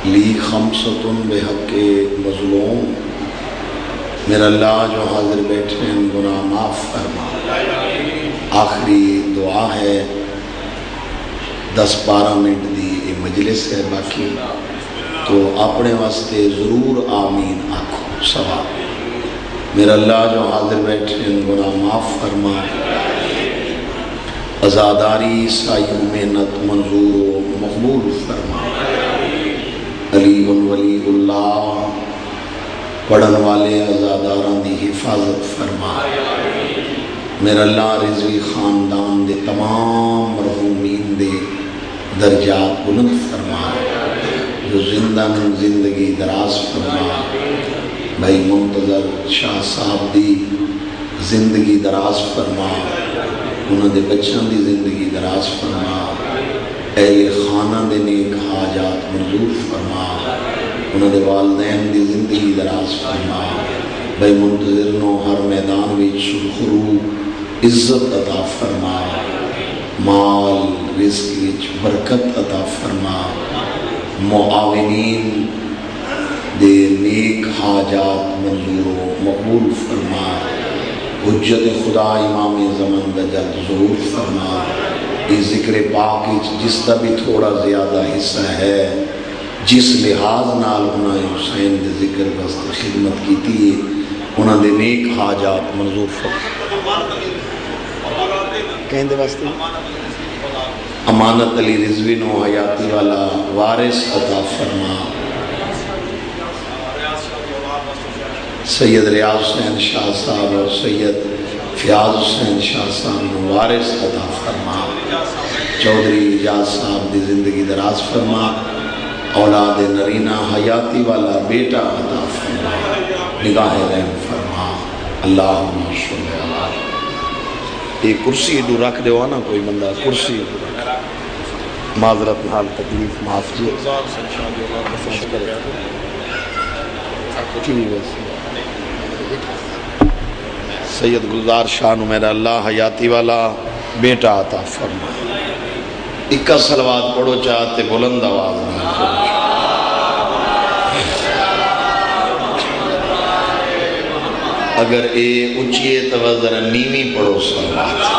لی خمسۃ بحق مظلوم، میرا اللہ جو حاضر بیٹھے ہیں گناہ معاف فرما۔ آخری دعا ہے، 10-12 منٹ دی یہ مجلس ہے باقی، تو اپنے واسطے ضرور آمین آکھو ثواب۔ میرا اللہ جو حاضر بیٹھے ہیں گناہ معاف فرما، عزاداری سایوں محنت منظور و مقبول فرما۔ علی ولی اللہ پڑھن والے عزاداراں دی حفاظت فرما۔ میرا اللہ رضوی خاندان دے تمام مرحومین دے درجات بلند فرما، جو زندہ زندگی دراز فرما۔ بھائی منتظر شاہ صاحب دی زندگی دراز فرما، انہوں دے بچوں دی زندگی دراز فرما۔ اہل خانہ دے نیک حاجات منظور فرما، انہوں دے والدین دی زندگی دراز فرما۔ بھائی منتظر نو ہر میدان وچ سرخرو عزت عطا فرما، مال رزق وچ برکت عطا فرما۔ معاونین دے نیک حاجات منظور و مقبول فرما۔ حجت خدا امام زمن دا جلد ظہور فرما۔ اس ذکر پاک جس کا بھی تھوڑا زیادہ حصہ ہے، جس لحاظ نال انہوں نے حسین دے ذکر واسطے خدمت کی تھی، انہوں نے نیک حاجات منظور فرما۔ کہیں دے واسطے امانت علی رضوی نو حیاتی والا وارث عطا فرما۔ سید ریاض حسین شاہ صاحب اور سید فیاض حسین شاہ صاحب نو وارث عطا فرما۔ چودھری اجاز صاحب دی زندگی دراز فرما۔ اولاد نرینہ حیاتی والا بیٹا عطا فرما، نگاہ رحم فرما۔ اللہم صلی اللہ۔ یہ کرسی دو رکھ دے نا کوئی بندہ، کرسی دو رکھ، معذرت حال تکلیف معاف جی۔ سید گلزار شاہ نو میرا اللہ حیاتی والا بیٹا عطا فرما۔ اکا صلوات پڑھو چاہتے بلند آواز میں اگر اے اچھئے تو ذرا نیمی پڑھو صلوات۔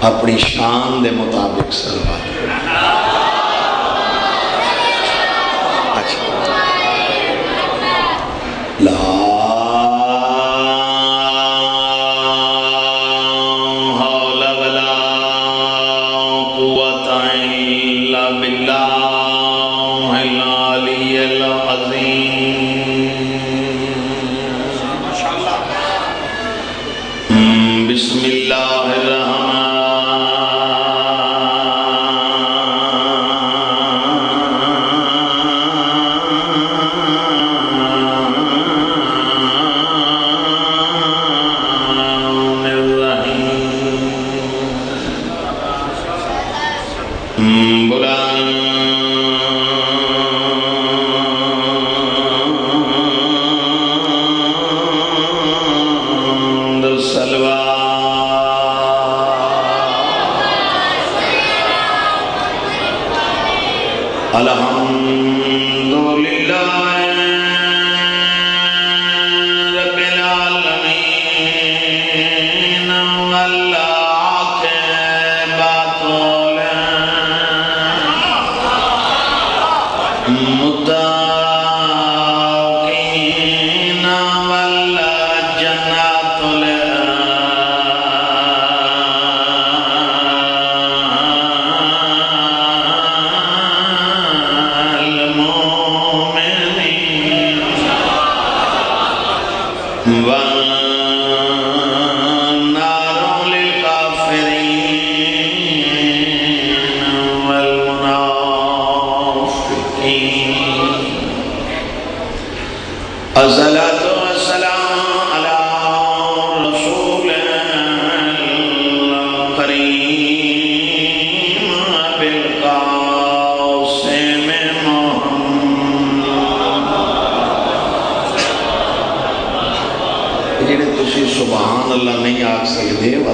اپنی شان دے مطابق صلوات لا حول ولا قوة إلا بالله العلي العظيم۔ بسم اللہ الرحمن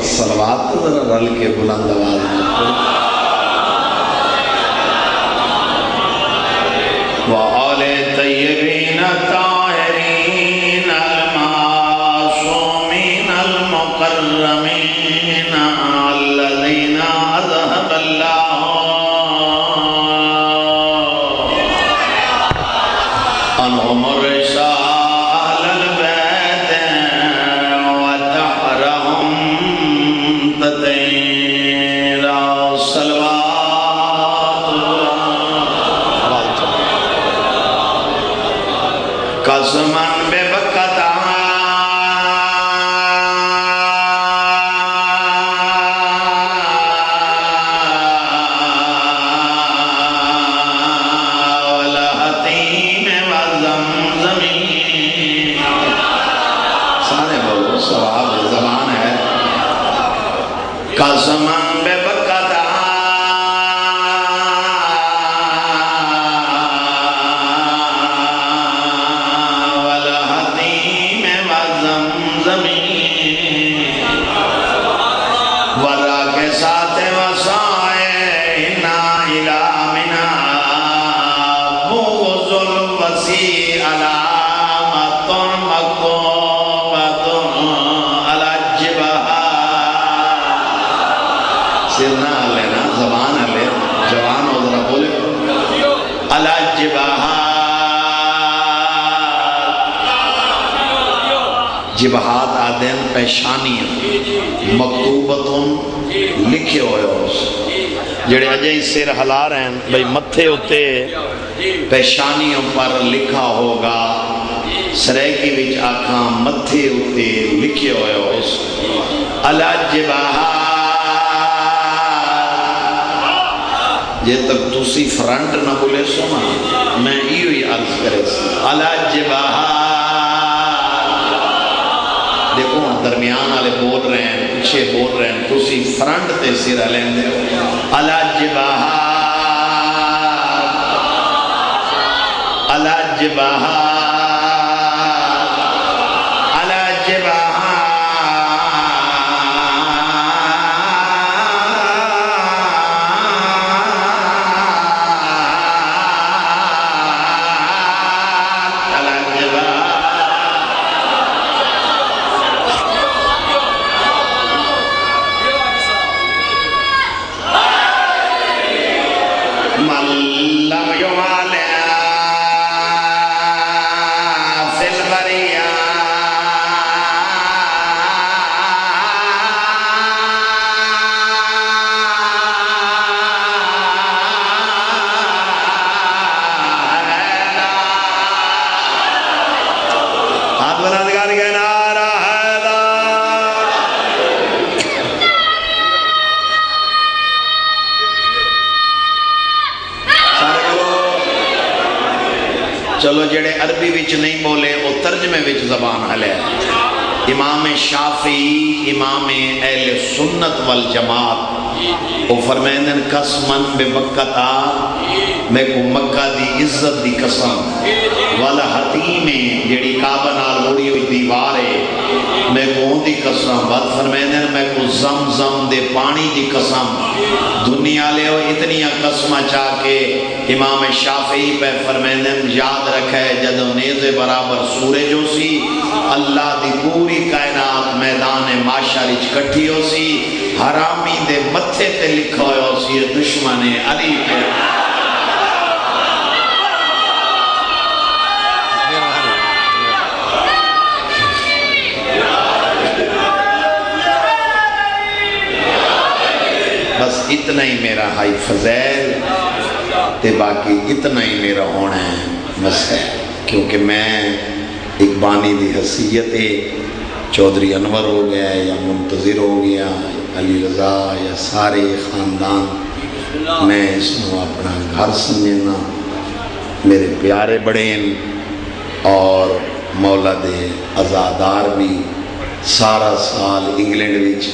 صلوات ذرا رل کے بلند آواز میں پڑھو۔ وآل طیبین طاہرین المعصومین المکرمین الذین اذهب اللہ عنہم الرجس اہل البیت وطہرہم تطہیرا۔ صلوات قسماً ببکتا والحتیم والزمزمی۔ سارے بولو، ثواب زبان ہے۔ قسماً ببکتا ورا کے ساتھ وسائنا الى منا بغض الوسیع علامت مکتوبۃ علی الجبہات۔ سر نہ لینا، زبان لے، جوان ہو ذرا بولے علی الجبہات۔ جبہات آدین پیشانیاں، مکتوبتوں لکھے ہوئے ہو جڑے اجے ہی سر ہلا رہے ہیں بھئی متھے ہوتے پیشانیوں پر لکھا ہوگا، سریکی وچ آکھاں متھے ہوتے لکھے ہوئے ہو علی الجبہات۔ جے تک تسی فرنٹ نہ بولے سونا میں ایو ہی عرض کرے علی الجبہات۔ دیکھو درمیان والے بول رہے ہیں، پیچھے بول رہے ہیں، تسی فرنٹ تے سر لین دے علی الجبہات، علی الجبہات، علی الجبہات۔ چلو جڑے عربی وچ نہیں بولے وہ ترجمے وچ زبان ہلے۔ امام شافعی امام اہل سنت والجماعت وہ فرمائیں قسماً بمکہ، میں کو مکہ دی عزت دی قسم، والحتیم جڑی کعبہ نال مڑی ہوئی دیوار ہے میں کو دی قسم، بعد فرمائیں میں کو زمزم دے پانی دی قسم۔ دنیا لے ہو اتنی قسمہ چاہ کے امام شافعی پہ فرمائیں یاد رکھے جدو نیزے برابر سورج ہو سی، اللہ دی پوری کائنات میدان معاشر اکٹھی ہو سی، حرامی دے متھے تے لکھا ہو سی دشمن علی پہ۔ بس اتنا ہی میرا ہائی فضیل تے باقی اتنا ہی میرا ہونا ہے مسئلہ، کیونکہ میں ایک بانی دی حیثیت چودھری انور ہو گیا یا منتظر ہو گیا علی رضا یا سارے خاندان، میں اس کو اپنا گھر سمجھنا، میرے پیارے بڑے ہیں اور مولا دے عزادار بھی سارا سال انگلینڈ وچ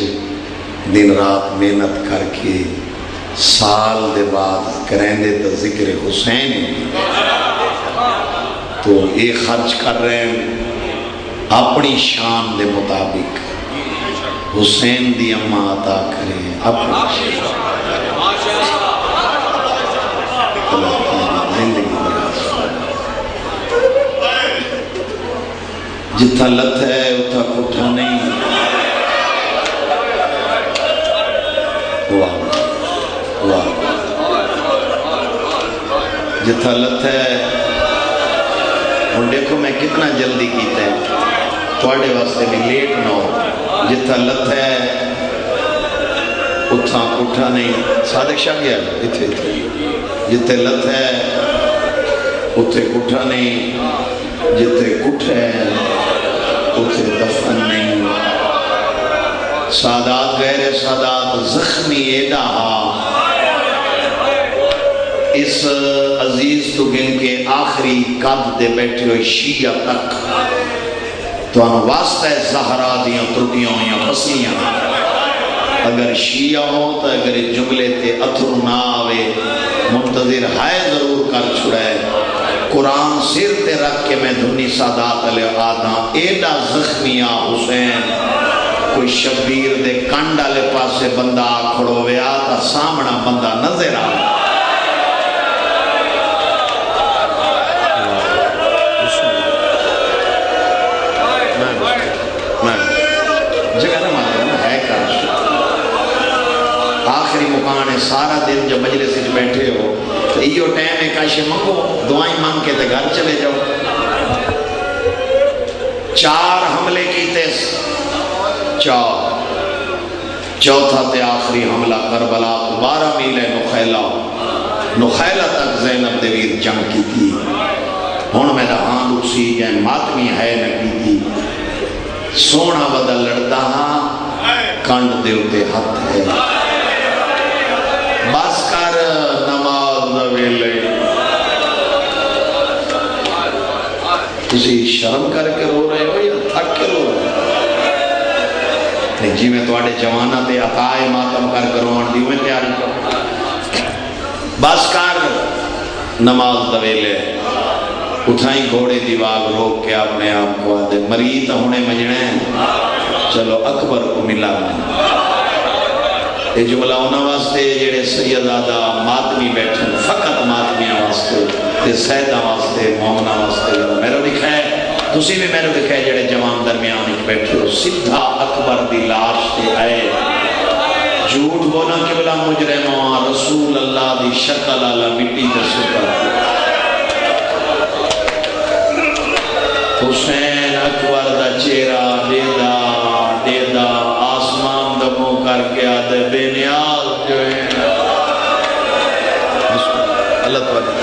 دن رات محنت کر کے سال دے بعد کریں دے تو ذکر حسین تو یہ خرچ کر رہے ہیں اپنی شان دے مطابق، حسین دی اما عطا کرے اپنا زندگی جتھا لت ہے اتھا کٹھا نہیں. واہ واہ جتھا لت ہے. اور دیکھو میں کتنا جلدی کیتا ہے تھوڑے واسطے بھی لیٹ نہ ہو. جتھا لت ہے اتھا کٹھا نہیں. صادق شاہ گیا اتھے جتھے لت ہے اتھے کٹھا نہیں. جتھے کٹھ ہے اتھے دفن نہیں. سادات غیر سادات زخمی ایڈا ہا. اس عزیز تو گن کے آخری قد دے بیٹھے ہوئے شیعہ تک تو ہم واسطہ زہرا دیاں ترٹیاں ہویاں پسیاں. اگر شیعہ ہو تو اگر جملے تے اتھر نہ آوے منتظر ہائے ضرور کر چھڑائے. قرآن سر تے رکھ کے میں دھنی سادات علیہ آدھاں ایڈا زخمیہ حسین کوئی شبیر دے کنڈا لے پاسے بندہ کھڑو ویا تا سامنا بندہ نظر آ. جگہ نہ مانا نا ہے کاش. آخری مکان ہے سارا دن جب مجلس سے بیٹھے ہو تو ایو ٹائم ہے کاش منگو دعائیں مانگ کے تے گھر چلے جاؤ. 4 حملے کیتے 4. چوتھا تے آخری حملہ کربلا 12 میل ہے نخیلہ تک زینب دے ویر جنگ کی تھی. ہون میں دہان اسی جائیں ماتمی ہے نہ کی تھی. سونا بدا لڑتا ہاں کانڈ دے ہوتے ہاتھ ہے. بس کر نماز ویلے تسی شرم کر کے رو رہے ہو یا تھک کے رو رہے ہو؟ جی میں تو آڑے جوانہ تے عطائے ماتم کر کروان دیو میں تیاری کرو. بس کر نماز دویلے اٹھائیں گھوڑے دیواغ روک کے اپنے آپ کو آدھے مرید ہونے مجھنے چلو اکبر کو ملا. یہ جملہ ہونا واسطے جڑے سیدادہ ماتمی بیٹھن فقط ماتمی واسطے تے سیدہ واسطے مومنہ واسطے میرے لکھا ہے. تسی بھی میرے لکھا ہے جڑے جوان درمیان ایک بیٹھے ہو سدھا اکبر دی لاش تے آئے. جھوٹ بولا قبلہ مجرموں رسول اللہ دی شکل اللہ مٹی تے سکر. حسین اکبر دا چہرہ دیدہ آسمان دمو کر کے آدھے بے نیاز جو ہے اللہ تعالیٰ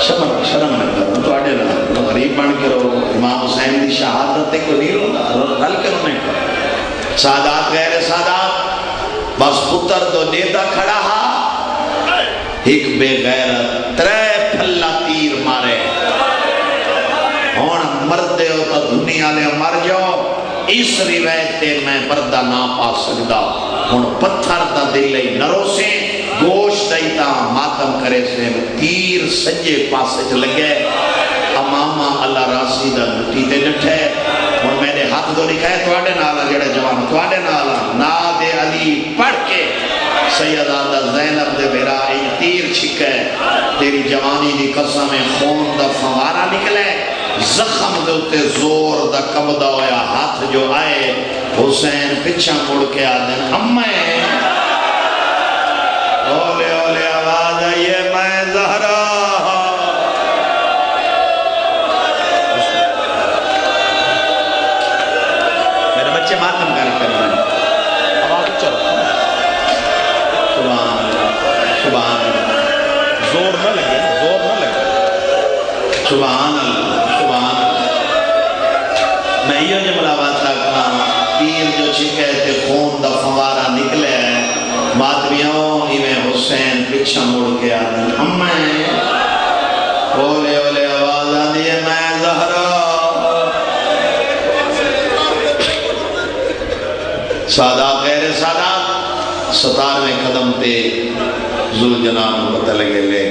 شرم نہ کرو تو آڑے نہ غریب بن کے رہو. امام حسین دی شہادت تے کوئی نہیں رونا رل کے رونے کا. سادات غیر سادات بس پتر تو دیدہ کھڑا ہا ایک بے غیرت 3 پھلا تیر مارے. ہون مردے ہو تو دنیا لے مر جاؤ. اس روایت تے میں پردہ نہ پا سکتا. ہون پتھر تا دلے نرو سے گوشت دیتا ماتم کرے سے تیر سجے پاسے لگے. امامہ اللہ راسی دا مٹی تے ڈٹھے. ہون میں نے ہاتھ دو لکھا ہے تو آڑے نالا جڑے جوان تو آڑے نالا ناد علی پڑھ کے سیدادہ زینب دے بیرا ای تیر چھکے. تیری جوانی دی قسم خون دا فوارہ نکلے. زخم دوتے زور دا کبدا ہویا ہاتھ جو آئے. حسین پچھا مڑ کے آدھن امیں اولے اولے آواز آئیے میں زہرا. میرے بچے ماتم کر رہے ہیں. آواز چلو سبحان زور نہ لگے سبحان اللہ. میں یہ جملہ بات کرنا تیر جو چھکے تے خون دا فوارہ نکلے ہیں. ماتمیوں ہی میں حسین پچھا مڑ کے آدھیں امیں اولے اولے آواز آدھی ہے میں زہرا. سادات غیر سادات 17ویں قدم تے ذوالجلال پتہ لگے لے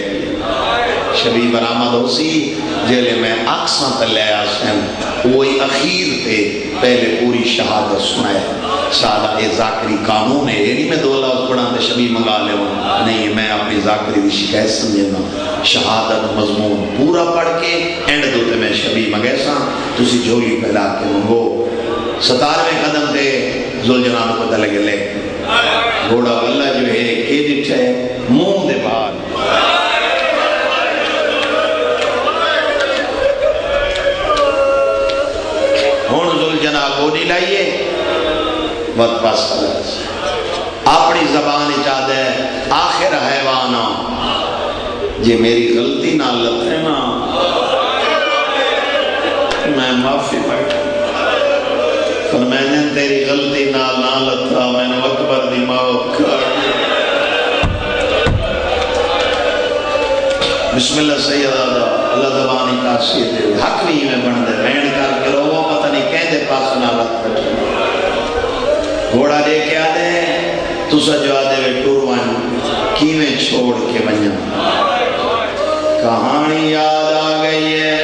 شبی برآمد ہو سی جیلے میں اکساں تلے آسن وہی اخیر تے پہلے پوری شہادت سنائے سادہ یہ ذاکری قانون ہے یہ نہیں میں دو لفظ پڑھا تے شبی منگا لے ہوں نہیں میں اپنی ذاکری دی شکایت سمجھنا شہادت مضمون پورا پڑھ کے اینڈ دو تے میں شبی منگے ساں تسی جھولی پہلا کے منگو 17ویں قدم تے ذوالجلال کو پتہ لگے لے گھوڑا واللہ جو ہے کہ دکھا ہے منہ دے باہر ہون ذوالجلال کو نہیں لائیے بہت پاس اپنی زبان اجاد ہے آخر حیوانا یہ میری غلطی نہ لطے نا میں معافی مانگتا فرمائنے تیری غلطی نہ لطا میں نے اکبر دی موت کر بسم اللہ سید اللہ زبانی تاثیر دے حق نہیں میں بن دے بین کر کے لوگوں پتہ نہیں کہندے پاس نہ لط بیٹھے گھوڑا لے کے آدھے تو سجو آدھے وے ٹوروان کیویں چھوڑ کے بنیا کہانی یاد آ گئی ہے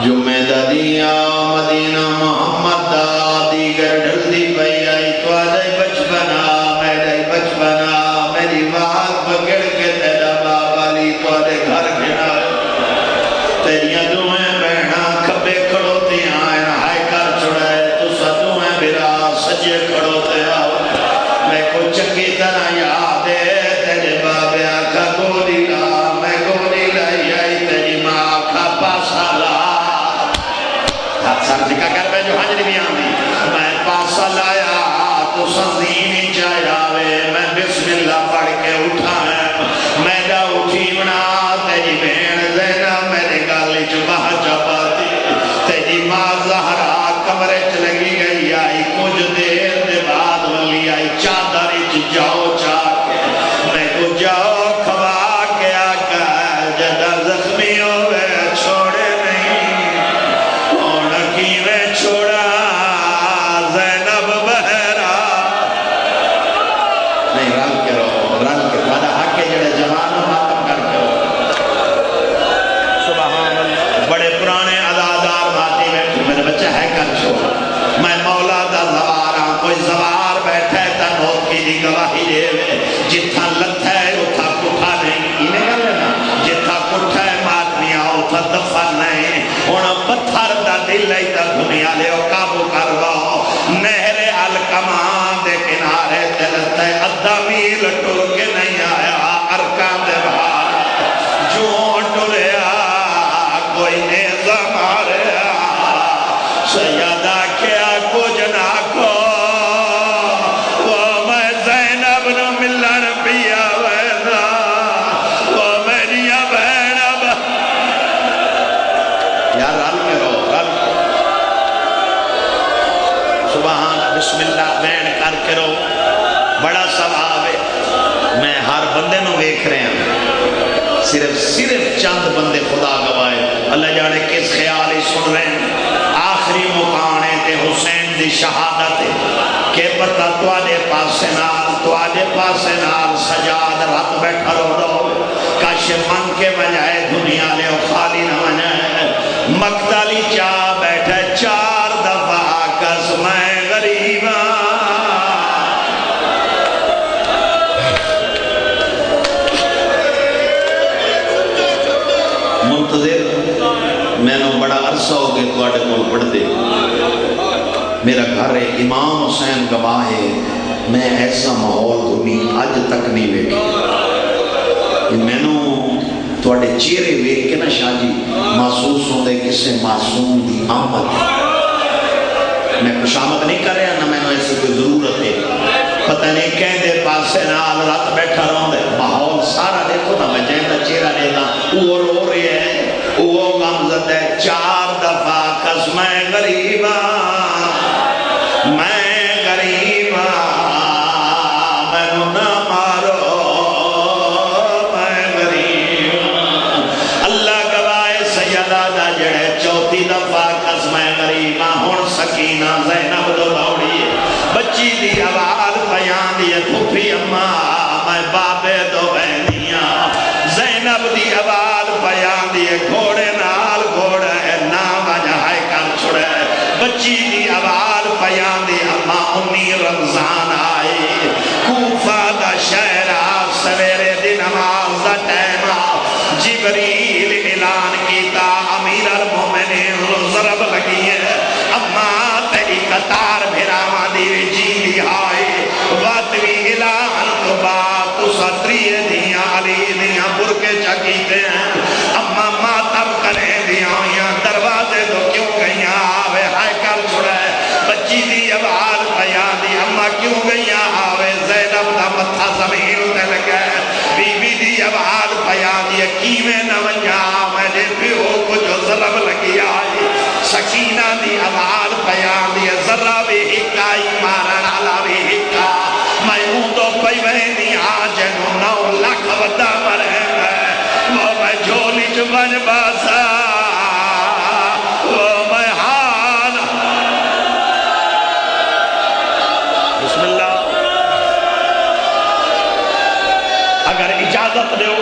جمعہ دیا مدینہ محمد دا دیگر ڈھل دی پئی آئی تو آدھے بچپنا میرے بچپنا میری بات پکڑ کے تیرا بابا لی تو آدھے گھر گھنا تیریاں دعائیں بہنا کھبے کھڑوتی آئیں ہائے کر چھڑائے تو سدوائیں بھرا سجے کھڑوتے آؤ میں کو چنگی طرح یاد ہے تیرے بابے آکھا گولی لا میں گولی لائی آئی تیری ماں آکھا پاسا لا سر جکا کر میں جو حجر بھی آن دی میں پاسا لایا تو سنزینی چاہیا وے میں بسم اللہ پڑھ کے اٹھا ہے میں دا اٹھی بنا تیری بہن زینب میرے گالی چباہ چباتی تیری ماں زہرا کمرے چلگی گئی آئی کچھ دیر دے بعد ولی آئی چادری جاؤ چاہ کے میں کو جاؤ کھوا کے آکا جدہ زخمی ہوئے چھوڑے نہیں اور کیویں چھوڑا زینب بہرا نہیں رل کے تھوڑا حق کے جڑے جوانوں ماتم کر کے سبحان اللہ بڑے پرانے عزادار ماتی میں میرے بچہ ہے کر چھوڑا میں مولا دا زوارا کوئی زوار بیٹھے تا موت کی دی گواہی دے جتھا لت ہے اتھا کٹھا نہیں انہیں کر لینا جتھا کٹھا ہے ماتمیاں اتھا دفن نہیں انہاں پتھر دا دل لئی تا دنیا لے قابو کرواؤ نہر الکمان دے کنارے تلتے ادھا میل ٹر کے نہیں آیا ارکان دے بھار جو ٹریا کوئی نیزہ ماریا سیدہ کیا کچھ نہ کو وہ میں زینب نو ملن پیا وینا وہ میری بہن یار رل کے رو رل سبحان بسم اللہ بین کر کے رو بڑا ثواب ہے میں ہر بندے نو ویکھ رہے ہیں صرف چند بندے خدا گوائے اللہ جانے کس خیال ہی سن رہے ہیں آخری مقانے تے حسین دی شہادت کہ پتہ توادے پاسے نال سجاد رات بیٹھا رو دو کاش من کے بجائے دنیا لے خالی نہ بجائے مقتلی چاہ بیٹھے 4 دفعہ کس میں غریباں منتظر میں نے بڑا عرصہ ہو گئے تو آٹے کول پڑھ دے میرا گھر ہے امام حسین گواہ ہے میں ایسا ماحول دنی آج تک نہیں بیٹھے میں نے تو آٹے چیرے ویک کے نا شاہ جی محسوس ہوں دے کسے معصوم دی آمد میں خوشامد نہیں کر رہا نہ میں نے ایسی کوئی ضرورت ہے پتہ نہیں کہیں دے پاسے نال رات بیٹھا رہوں دے ماحول سارا دیکھو نا میں جہاں چیرہ لینا وہ رو رہے ہیں وہ غمزت ہے 4 دفعہ کس میں غریباں میں نہ مارو میں غریباں اللہ گواہ سیدہ دا جڑے 4 دفعہ کس میں غریباں ہون سکینہ زینب دو دوڑی بچی دی آواز بیان دیئے پھوپھی اماں میں بابے دو بہنیاں زینب دی آواز بیان دیئے گھوڑے نال گھوڑا ہے نام وجہ ہے کر چھڑے بچی دی آواز پیان دی اما امی رمضان آئے کوفہ دا شہرہ سویرے دی نماز دا ٹیمہ جبریل اعلان کیتا امیر المومنین ضرب لگی ہے اما تیری قطار بھراما دیوی جی دی آئے واتوی اعلان تو بات تو ستریے دیاں علی دیاں برکے چکیتے ہیں اما ماتم کریں دیاں یہاں دروازے دو کیوں گئیاں آوے ہائے کر چھڑے بچی دی آواز بیان دی اما کیوں گئیاں آوے زینب دا متھا زمین تے لگے بی بی دی آواز بیان دی کیویں نہ ونجا میں نے پیو کو جو ظلم لگی آئی سکینہ دی آواز بیان دی ذرہ بھی ہکائی مارن علا بھی ہکا میں ہوں تو پیوینی آج نو 9 لاکھ ودا مرے وہ میں جھولی جو بن باسا وہ میں حال بسم اللہ اگر اجازت دیو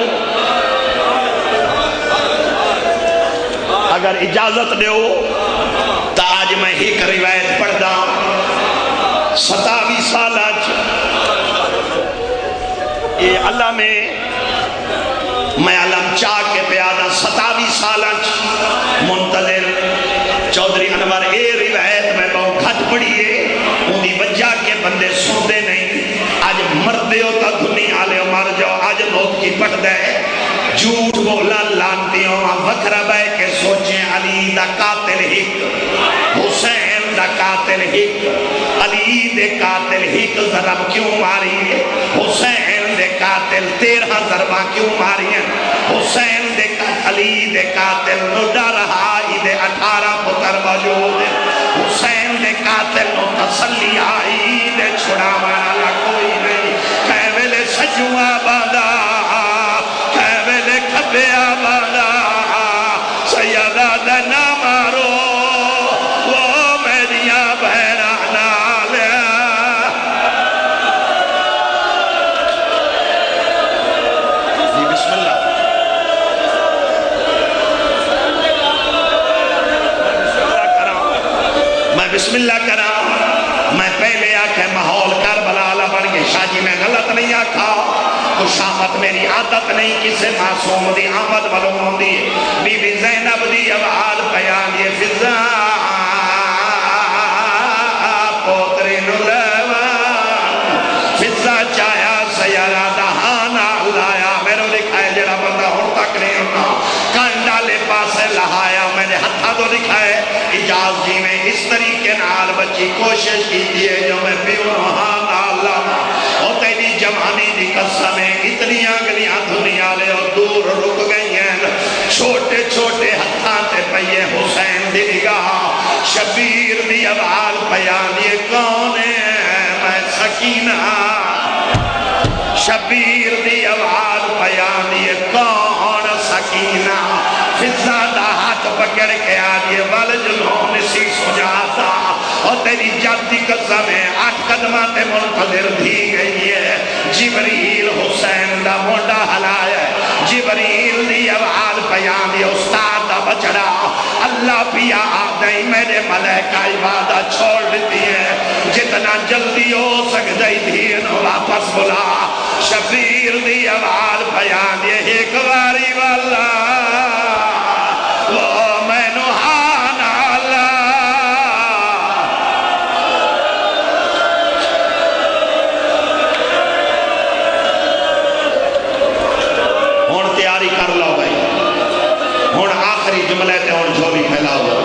اگر اجازت دیو تا آج میں ہی کر روایت پڑھ دا 27 سال آج یہ اللہ میں علم چاہ کے پیادہ 27 سال آج منتظر چودھری انور اے روایت میں بہت گھٹ پڑھئے انہی وجہ کے بندے سوندے نہیں آج مردے ہو تا دنیا لے مر جاؤ آج نوت کی پڑھ دے جھوٹ بولا لانتی ہوں وکر بے کے سوچیں علی دا قاتل ہک حسین دا قاتل ہک علی دے قاتل ہک ضرب کیوں ماری ہے حسین دے قاتل 13 ضربہ کیوں ماری ہیں حسین دے علی دے قاتل نو ڈر ہائی دے 18 پتر موجود حسین دے قاتل نو تسلی آئی دے چھڑا والا کوئی نہیں کہویلے سجوہ باندھا کھبے آبادا سیدہ دنا مارو وہ میریاں بہنہ نالیا جی بسم اللہ میں بسم اللہ کرا میں پہلے آکھے ماحول کربلا بن گئے شاہ جی میں غلط نہیں آکھا خوشامت میری عادت نہیں کسے معصوم دی آمد معلوم دی بی بی زینب دی آواز بیان یہ فضا پوتری نلیوان فضا چایا سیارہ دہانا لایا میرے دکھائے جڑا بندہ ہون تک نہیں ہونا کانڈا لے پاسے لہایا میں نے ہتھا تو دکھائے اجاز جی میں اس طریقے نال بچی کوشش کی دیئے جو میں پیونہانا لانا ہوتے دی جمانی دی قسمیں اتنی آنگلیاں دنیا لے اور دور رک گئی ہیں چھوٹے چھوٹے ہتھاں تے پئیے حسین دی نگاہ شبیر دی آواز بیان یہ کون ہے میں سکینہ شبیر دی آواز بیان یہ کون سکینہ فضا دا ہاتھ پکڑ کے آدھے والجلوں نسی سجاتا اور تیری جاتی قسمیں 8 قدمات منتظر دی گئی ہے جبریل حسین دا مونڈا ہلایا جبریل دی آواز بیان دی استاد دا بچڑا اللہ پیا آدھائی میرے ملائکہ عبادہ چھوڑ دیتی ہے جتنا جلدی ہو سکتی تھی انہوں واپس بلا شبیر دی آواز بیان دی ایک واری والا وہ میں نوحان اللہ ہون تیاری کر لو بھائی ہون آخری جملے تے ہون جھولی پھیلاؤ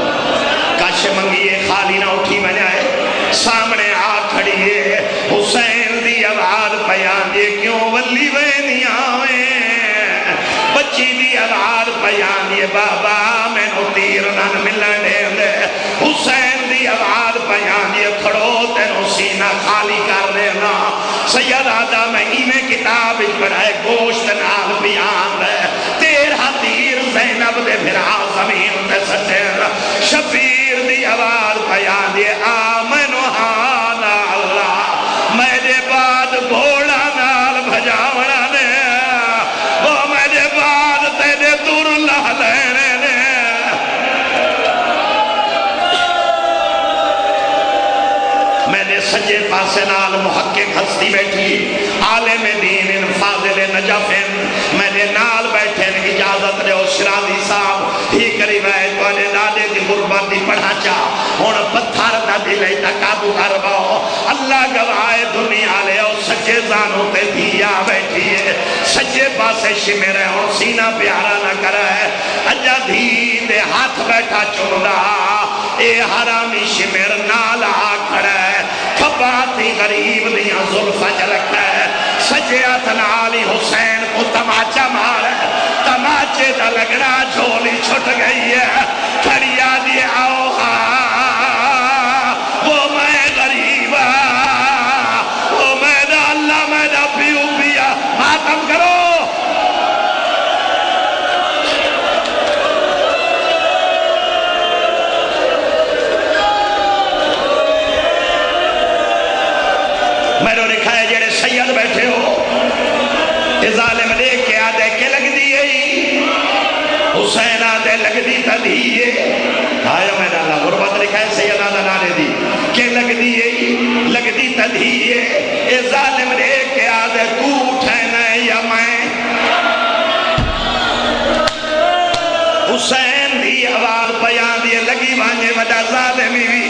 کاش منگیے خالی نہ اٹھی میں آئے سامنے آ کھڑیے حسین دی آواز بیان دی کیوں ولی وینی آویں بچی دی آواز بیان دی بابا میں نو تیر نن ملنے دے حسین دی آواز بیان دی کھڑو تینو سینہ خالی کر دینا سید آدھا میں ایمیں کتاب پڑھائے گوشت نال بیان دے 13 تیر زینب دے پھر زمین دے سٹے شبیر دی آواز بیان دی آمن وحان اللہ میرے بعد گھوڑا نال بھجاوڑا نے وہ میرے بعد تیرے دور اللہ لینے پاسے نال محقق ہستی بیٹھی عالم دین فاضل نجف میرے نال بیٹھے اجازت دے شرازی صاحب ہی قریب ہے تو دادے دی غربت دی پڑھا چاہ ہون پتھر دا دلے تقابو کر باؤ اللہ گواہ دنیا لے او سچے زانوں تے دیا بیٹھی ہے سچے پاسے شمیرے ہون سینہ پیارا نہ کرا ہے اجا دھی دے ہاتھ بیٹھا چندہ اے حرامی شمیر نالا کھڑا ہے کھباتی غریب دیا ظلفہ جلکتا ہے سجیہ تنالی حسین کو تماچا مار ہے تماچے دا لگنا جھولی چھٹ گئی ہے کھڑیا دی آؤ وہ میں غریب وہ میں دا اللہ میں دا پیو پیا ماتم کرو میں نے لکھا ہے جڑے سید بیٹھے ہو ظالم دیکھ کے آدھے کے لگ دیئے حسین آدھے لگ دی تدھیئے آیا میں نے اللہ غربت لکھا ہے سید آدھے نانے دی کہ لگ دی تدھیئے اے ظالم دیکھ کے آدھے تو اٹھینا یا میں حسین دی آواز بیان دیئے لگی وانجے وڈا ظالمی بھی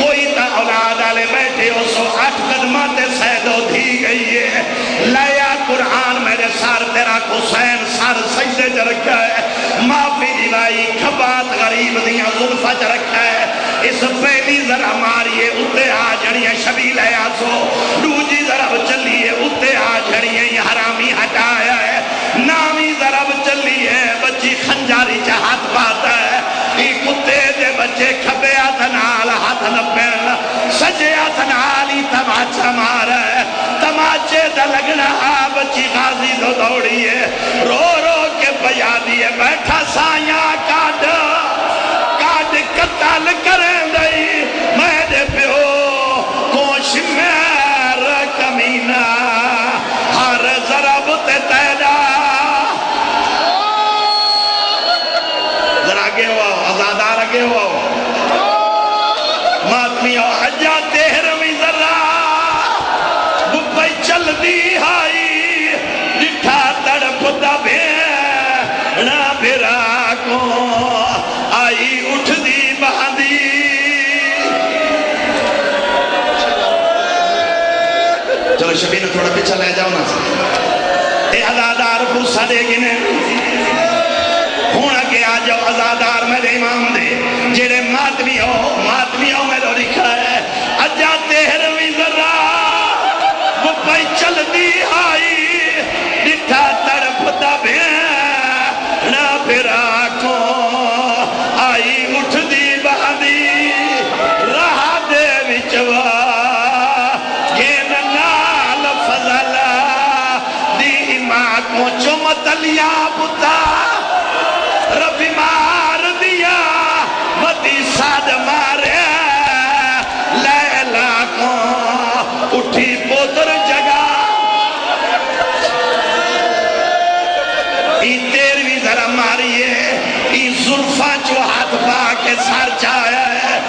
کوئی تا اولاد آلے بیٹھے ہو سو 8 قدمات سیدو دھی گئی ہے لیا قرآن میرے سار تیرا حسین سار سجدے جا رکھا ہے معافی دیوائی کھبات غریب دیا ظلفہ جا رکھا ہے اس پہلی ذرا ماریے اتے آ جڑیے شبیل ہے آسو دوجی ذرا چلیے اتے آ جڑیے حرامی ہٹایا ہے نامی ذرا چلیے بچی خنجاری چاہت پاتا ہے ایک کتے دے بچے کھبے آتنال ہاتھ نپین سجے آتنالی تماچا مارا ہے تماچے دا لگنا بچی غازی دو دوڑی ہے رو رو کے بیا دیئے بیٹھا سائیاں کاٹ قتل کریں دئی میں دے پیو کوش میر کمینہ ہر ضرب تے تیدا ذرا آگے ہوا آزادار آگے ہوا ماتمیوں حجا تیہرویں ذرا بھائی چل دی ہائی دٹھا تڑپ دا بھیڑا بھیرا کو آئی اٹھ دی باندی چلو شبینہ تھوڑا پیچھا لے جاؤ نا اے ازادار پوسا دے گنے ہونا کہ آ جاؤ ازادار میرے امام دے جڑے ماتمیوں میں لو لکھا ہے اجا تیہرویں ذرا وہ پائی چل دی آئی ڈٹھا تڑپ دا بھیڑا بھیرا کو آئی اٹھ دی باندی رہا دے وچوا گین نال فضلا دی ماں کو چمتلیا بتا ربی مار دیا مدی ساد مارے لیلہ کو اٹھی پوتر جگہ ای تیرویں ذرا ماریے ای ظلفہ جو ہاتھ پا کے سار چاہیا ہے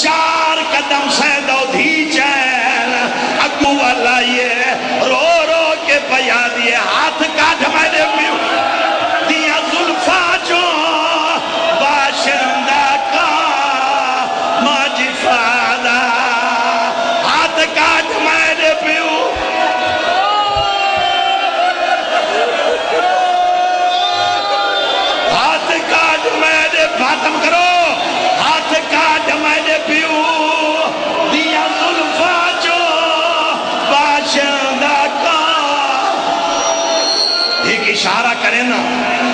4 قدم سیدو دھی چین اگو والا یہ رو رو کے بیا دیے ہاتھ کاٹ میرے پیو دیا ظلفہ جو باشندہ کا ماجفادہ ہاتھ کاٹ میرے پیو ہاتھ کاٹ میرے باتم کرو ہاتھ کاٹ میرے پیو دیا ظلفہ جو باشندہ کا ایک اشارہ کرے نا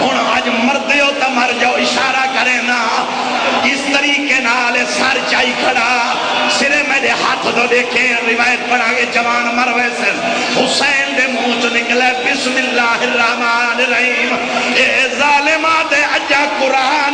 ہونا آج مردے ہو تا مر جاؤ اشارہ کرے نا اس طریقے نالے سر چائی کھڑا سرے میرے ہاتھ دو دیکھیں روایت پڑھا گے جوان مروے سے حسین دے منہ چ نکلے بسم اللہ الرحمن الرحیم اے ظالمہ دے اجا قرآن